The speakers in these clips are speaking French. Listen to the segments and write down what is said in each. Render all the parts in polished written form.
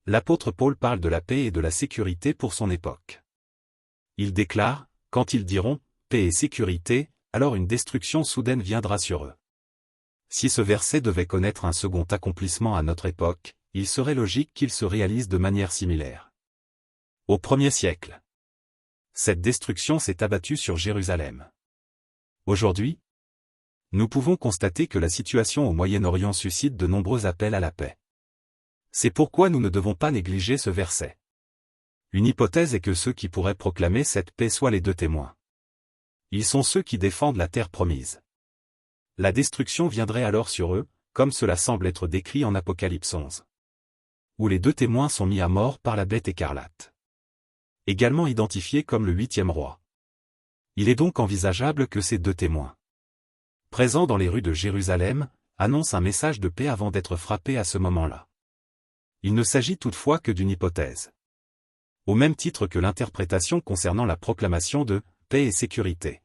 l'apôtre Paul parle de la paix et de la sécurité pour son époque. Il déclare, quand ils diront « paix et sécurité », alors une destruction soudaine viendra sur eux. Si ce verset devait connaître un second accomplissement à notre époque, il serait logique qu'il se réalise de manière similaire. Au 1er siècle, cette destruction s'est abattue sur Jérusalem. Aujourd'hui, nous pouvons constater que la situation au Moyen-Orient suscite de nombreux appels à la paix. C'est pourquoi nous ne devons pas négliger ce verset. Une hypothèse est que ceux qui pourraient proclamer cette paix soient les deux témoins. Ils sont ceux qui défendent la terre promise. La destruction viendrait alors sur eux, comme cela semble être décrit en Apocalypse 11. Où les deux témoins sont mis à mort par la bête écarlate. Également identifié comme le 8e roi. Il est donc envisageable que ces deux témoins, présents dans les rues de Jérusalem, annoncent un message de paix avant d'être frappés à ce moment-là. Il ne s'agit toutefois que d'une hypothèse. Au même titre que l'interprétation concernant la proclamation de « paix et sécurité ».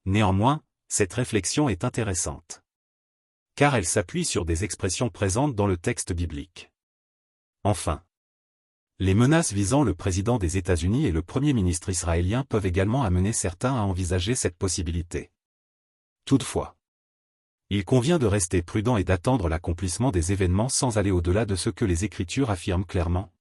Néanmoins, cette réflexion est intéressante. Car elle s'appuie sur des expressions présentes dans le texte biblique. Enfin, les menaces visant le président des États-Unis et le premier ministre israélien peuvent également amener certains à envisager cette possibilité. Toutefois, il convient de rester prudent et d'attendre l'accomplissement des événements sans aller au-delà de ce que les Écritures affirment clairement.